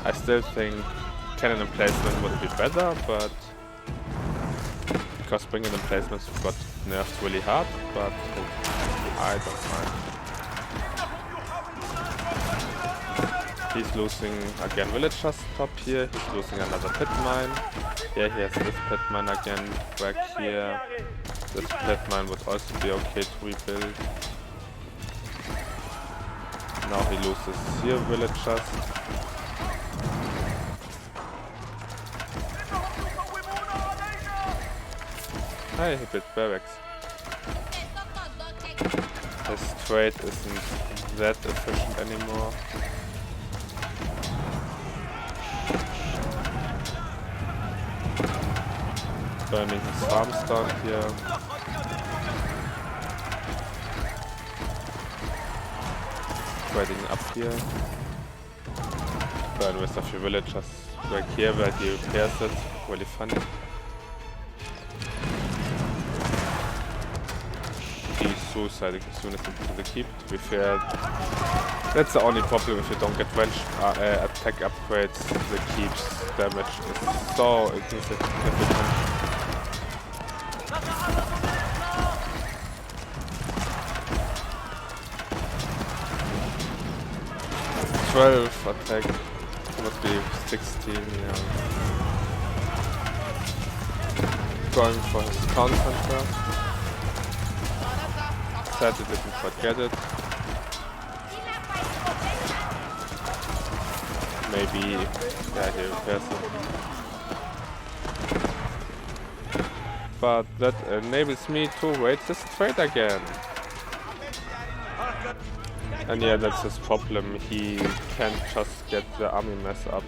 I still think cannon emplacement would be better, but because bringing emplacements got nerfed really hard, but I don't mind. He's losing again villagers top here, he's losing another pit mine. Yeah, he has this pit mine again back here. This pit mine would also be okay to rebuild. Now he loses here villagers. Hey, he built barracks. His trade isn't that efficient anymore. Burning his farms down here. Trading up here. Burn with a few villagers back here where he repairs it. Really funny. He's suiciding his units into the keep. To be fair, that's the only problem if you don't get range attack upgrades. The keep's damage is so insignificant. 12 attack, would be 16, yeah. Going for his town center. Sad he didn't quite get it. Maybe, yeah, he repairs it. But that enables me to raid this trade again. And yeah, that's his problem, he can't just get the army mess up.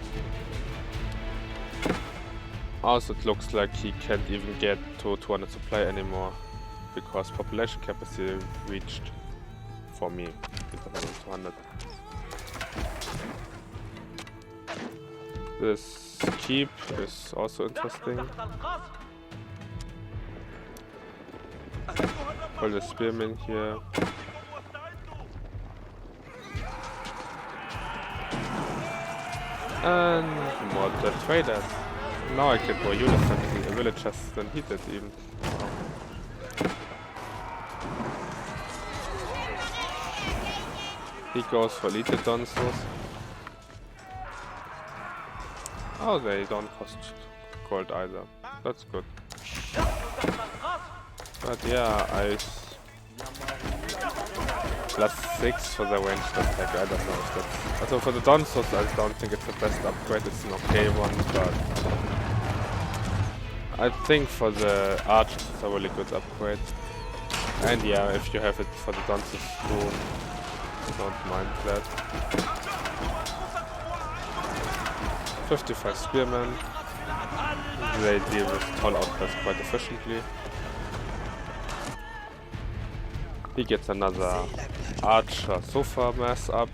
Also, it looks like he can't even get to 200 supply anymore, because population capacity reached, for me, 200. This keep is also interesting. All the spearmen here. And more the traders. Now I get more units than villagers than he did even. He goes for elite donzos. Oh, they don't cost gold either. That's good. But yeah, +6 for the ranged attack. I don't know if that's... Also for the Donsos, I don't think it's the best upgrade. It's an okay one, but I think for the archers it's a really good upgrade. And yeah, if you have it for the Donsos too, don't mind that. 55 spearmen. They deal with tall outcasts quite efficiently. He gets another archer sofa mess up.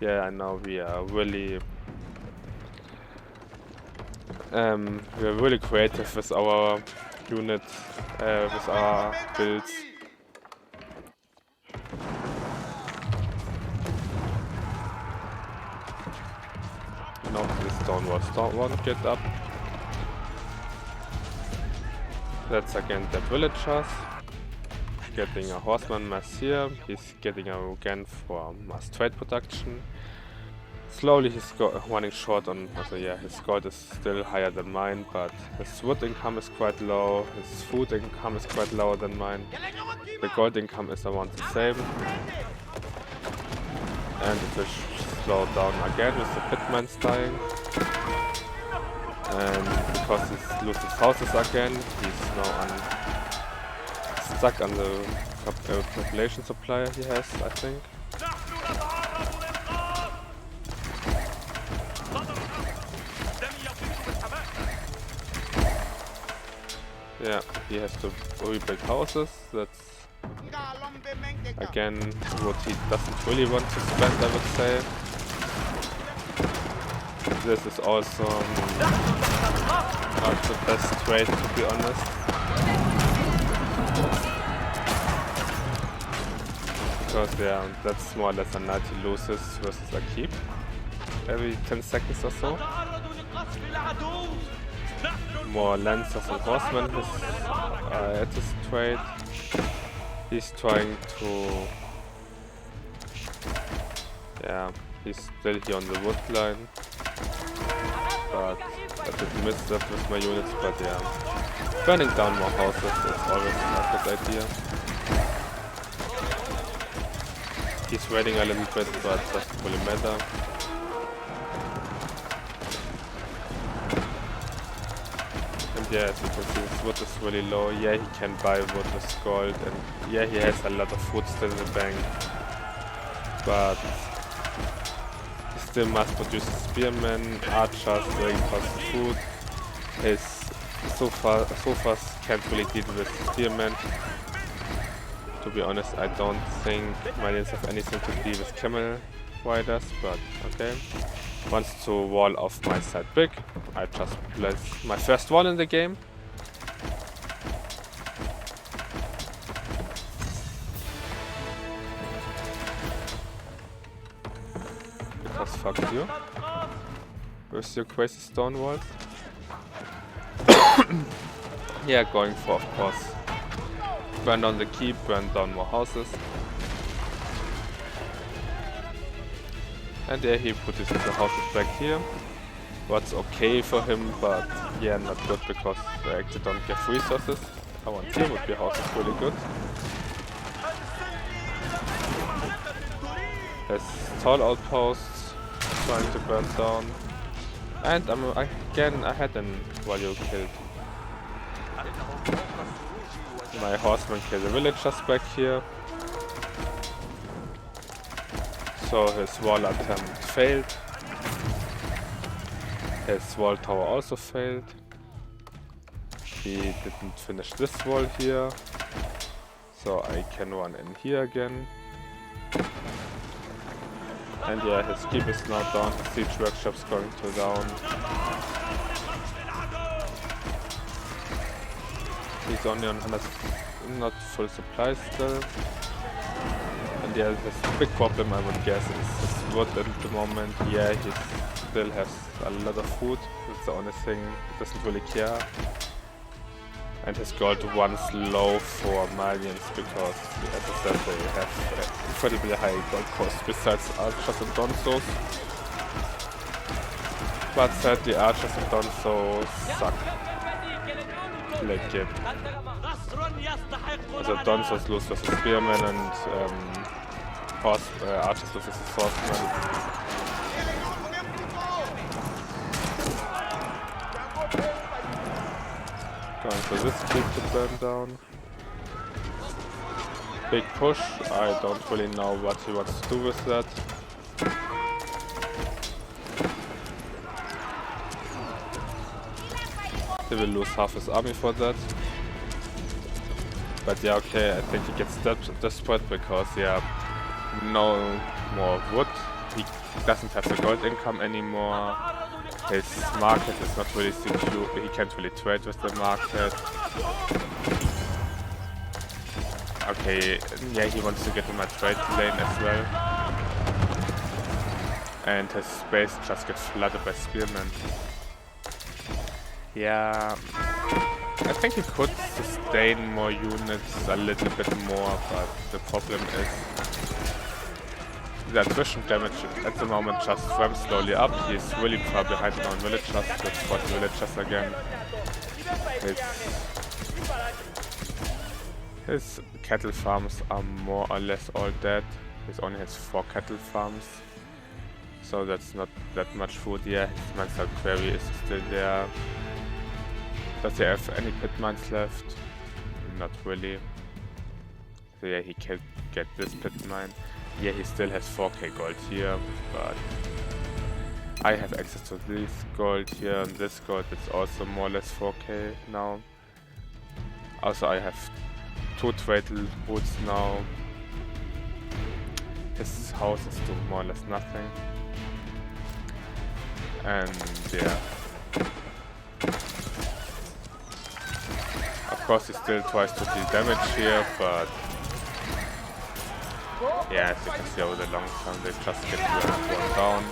Yeah, I know we are really creative with our unit, with our builds. No, this stone won't get up. That's again the villagers. Getting a horseman mass here. He's getting a again for mass trade production. Slowly he's running short on, also yeah, his gold is still higher than mine, but his wood income is quite low, his food income is quite lower than mine. The gold income is around the same. And it will slow down again with the pitmans dying. And because he loses houses again, he's now stuck on the population supplier he has, I think. Yeah, he has to rebuild houses. That's again what he doesn't really want to spend, I would say. This is also not the best trade, to be honest. Because yeah, that's more or less a knight he loses versus a keep every 10 seconds or so. More lancers and horsemen at this trade. He's trying to... Yeah, he's still here on the wood line. But I did miss that with my units, but yeah. Burning down more houses is always a good idea. He's waiting a little bit, but it doesn't really matter. Yeah, as you can see, his wood is really low. Yeah, he can buy wood with gold, and yeah, he has a lot of food still in the bank. But he still must produce spearmen, archers, very cost food. His sofas can't really deal with spearmen. To be honest, I don't think Malians have anything to deal with camel riders, but okay. Wants to wall off my side big. I just placed my first wall in the game. Because fuck you. With your crazy stone walls. Yeah, going for, of course, burn down the keep, burn down more houses. And yeah, he produces the houses back here. What's okay for him, but yeah, not good because I actually don't get resources. I want here would be houses really good. There's tall outposts trying to burn down. And I'm again ahead in value killed. My horseman killed the villagers back here. So his wall attempt failed. His wall tower also failed. He didn't finish this wall here. So I can run in here again. And yeah, his keep is now down. His siege workshop's going to down. He's only on not full supply still. And yeah, his big problem, I would guess, is his wood at the moment. Yeah, he still has a lot of food. That's the only thing he doesn't really care. And his gold runs low for Malians because, as I said, they have incredibly high gold cost besides archers and donsos. But sadly, archers and donsos suck. late game. Also Dons was los versus Spearman and Archers versus Swordsman. Going for this creep to burn down. Big push, I don't really know what he wants to do with that. He will lose half his army for that. But yeah, okay, I think he gets desperate because, yeah, no more wood. He doesn't have the gold income anymore. His market is not really secure. He can't really trade with the market. Okay, yeah, he wants to get in my trade lane as well. And his base just gets flooded by spearmen. Yeah, I think he could sustain more units a little bit more, but the problem is the attrition damage at the moment just ramps slowly up. He's really far behind now in villagers, with 40 villagers again. His cattle farms are more or less all dead. He only has 4 cattle farms, so that's not that much food. Yeah, his Mansard Quarry is still there. Does he have any pit mines left? Not really. So yeah, he can get this pit mine. Yeah, he still has 4k gold here, but I have access to this gold here, and this gold is also more or less 4k now. Also, I have 2 trade routes now. His houses do more or less nothing. And yeah. Of course, he still tries to deal damage here, but yeah, as you can see over the long term, they just get one down.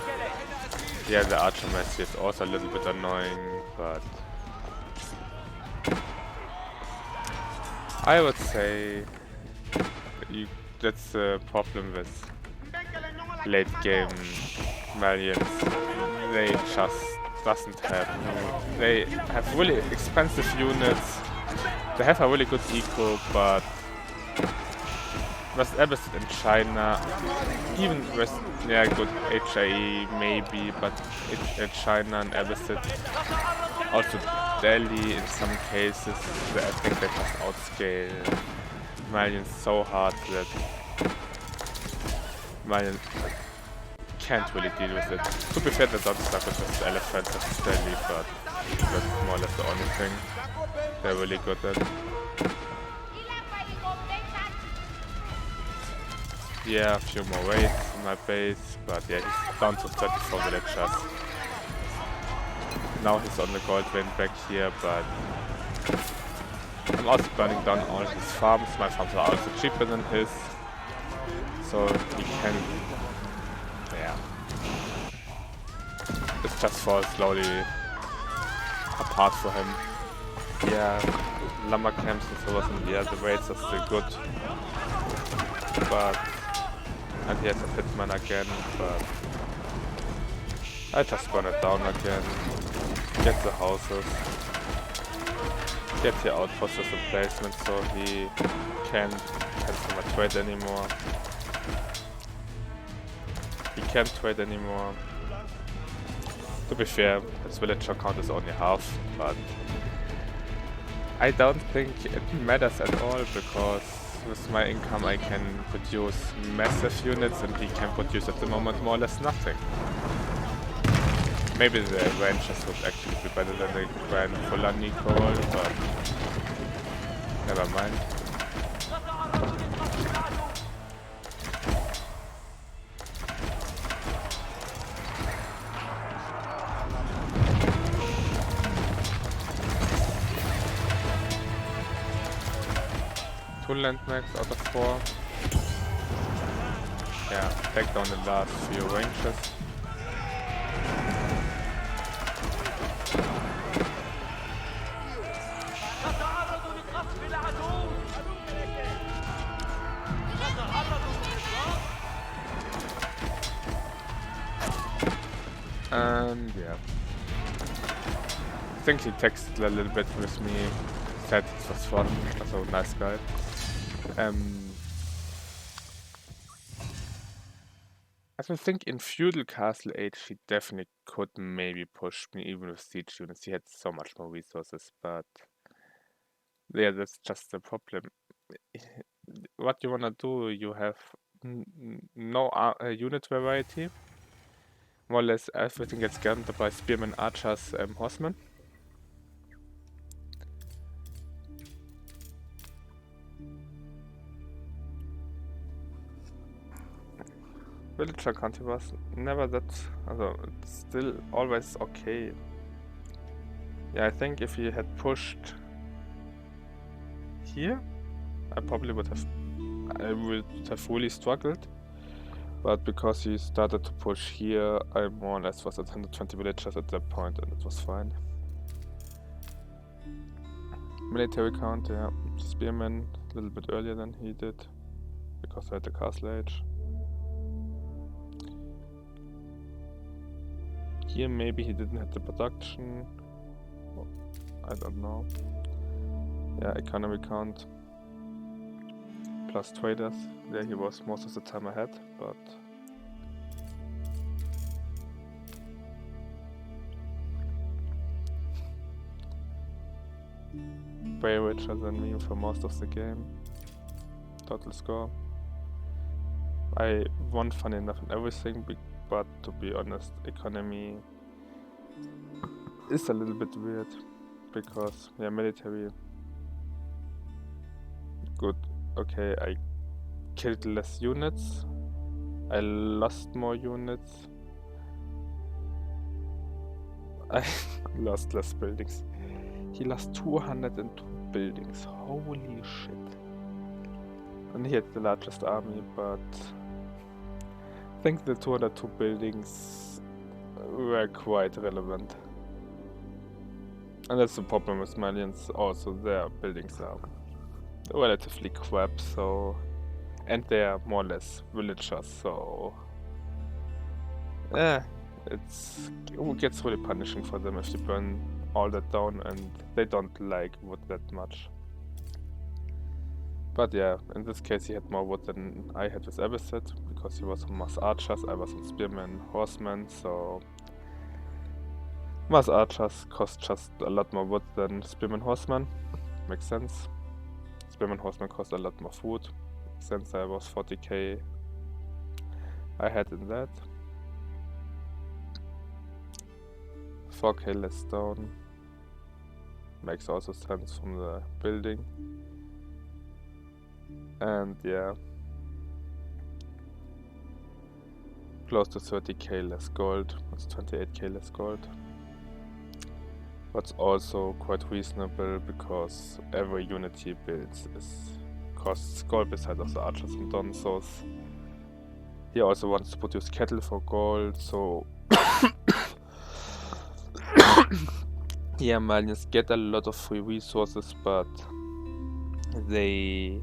Yeah, the Archer Massey is also a little bit annoying, but I would say that's the problem with late game Malians. They just doesn't have. They have really expensive units. They have a really good eco, but with Abbasid in China, even with good HIE maybe, but in China and Abbasid, also Delhi in some cases, I think they just outscale Malians so hard that Malians can't really deal with it. To be fair, they don't struggle with the elephants of Delhi, but that's more or less the only thing they're really good at. Yeah, a few more raids in my base, but yeah, he's down to 34 villagers. Now he's on the gold vein back here, but I'm also burning down all his farms. My farms are also cheaper than his, so he can, yeah, it just falls slowly apart for him. Yeah, lumber camps and so on, yeah, the raids are still good, but and he has a hitman again, but I just burn it down again, get the houses, get the outposts as a placement so he can't cancel my trade anymore. He can't trade anymore. To be fair, his villager count is only half, but I don't think it matters at all, because with my income I can produce massive units and he can produce at the moment more or less nothing. Maybe the Rangers would actually be better than the Grand Fulani Call, but never mind. Two landmarks out of 4. Yeah, take down the last few ranges. And yeah, I think he texted a little bit with me, said it was fun, also nice guy. I think in Feudal Castle Age he definitely could maybe push me even with siege units. He had so much more resources, but yeah, that's just the problem. What you wanna do? You have no unit variety. More or less everything gets scammed by spearmen, archers, horsemen. Villager country was never that, although it's still always okay. Yeah, I think if he had pushed here, I would have really struggled. But because he started to push here, I more or less was at 120 villagers at that point, and it was fine. Military count, yeah, spearmen a little bit earlier than he did, because I had the castle age. Here maybe he didn't have the production, I don't know. Yeah, economy count. Plus traders, there he was most of the time ahead, but way richer than me for most of the game. Total score. I won funny enough in everything, but to be honest, economy is a little bit weird, because yeah, military, good, okay, I killed less units, I lost more units, I lost less buildings. He lost 202 buildings, holy shit. And he had the largest army, but I think the 202 buildings were quite relevant. And that's the problem with Malians, also their buildings are relatively crap, so... And they are more or less villagers, so... it gets really punishing for them if you burn all that down, and they don't like wood that much. But yeah, in this case he had more wood than I had with Abbasid, because he was on mass archers, I was on spearmen, horsemen, so... Mass archers cost just a lot more wood than spearmen, horsemen, makes sense. Spearmen, horsemen cost a lot more food, since I was 40k I had in that. 4k less stone, makes also sense from the building. And yeah, close to 30k less gold, that's 28k less gold. What's also quite reasonable, because every unit he builds costs gold besides of the archers and donzos. He also wants to produce cattle for gold, so yeah, Malians get a lot of free resources, but they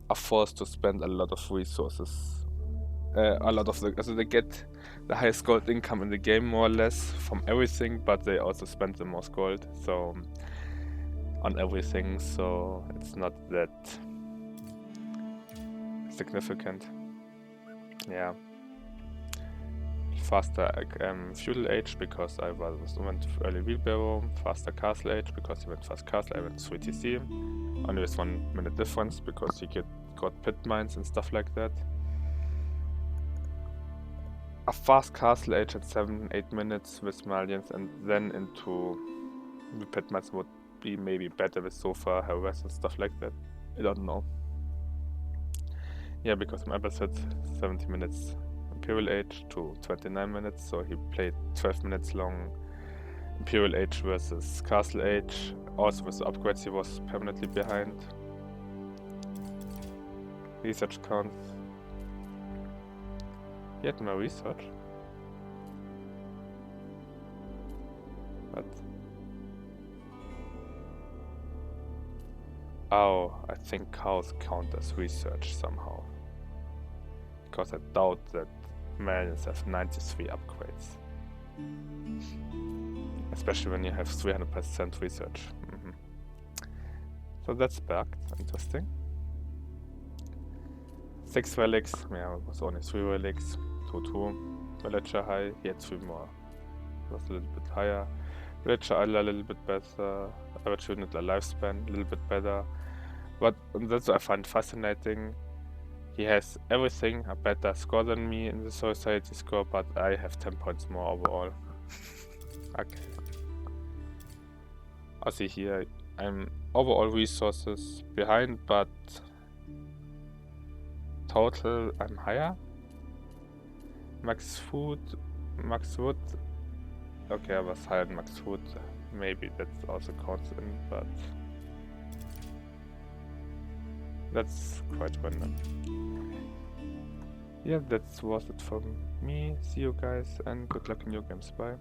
are forced to spend a lot of resources. So they get the highest gold income in the game, more or less, from everything, but they also spend the most gold, so on everything, so it's not that significant. Yeah. Faster feudal age, because I went early wheelbarrow. Faster castle age, because he went fast castle, I went 3TC. Only with 1 minute difference, because he got pit mines and stuff like that. A fast castle age at 7-8 minutes with Malians, and then into the pit mines would be maybe better with sofa, harass and stuff like that. I don't know. Yeah, because my Abbasid 70 minutes Imperial Age to 29 minutes, so he played 12 minutes long Imperial Age versus Castle Age. Also with the upgrades he was permanently behind. Research counts. He had no research. What? Oh, I think cows count as research somehow. Because I doubt that Malians have 93 upgrades. Especially when you have 300% research. So that's bugged. Interesting. 6 relics. Yeah, it was only 3 relics. 2-2. Villager high. He had 3 more. It was a little bit higher. Villager a little bit better. Average unit lifespan a little bit better. But that's what I find fascinating. He has everything a better score than me in the society score, but I have 10 points more overall. Okay. I see here I'm overall resources behind, but total I'm higher. Max food, max wood. Okay, I was higher than max food. Maybe that also counts in, but that's quite random. Yeah, that was it from me. See you guys and good luck in your games. Bye.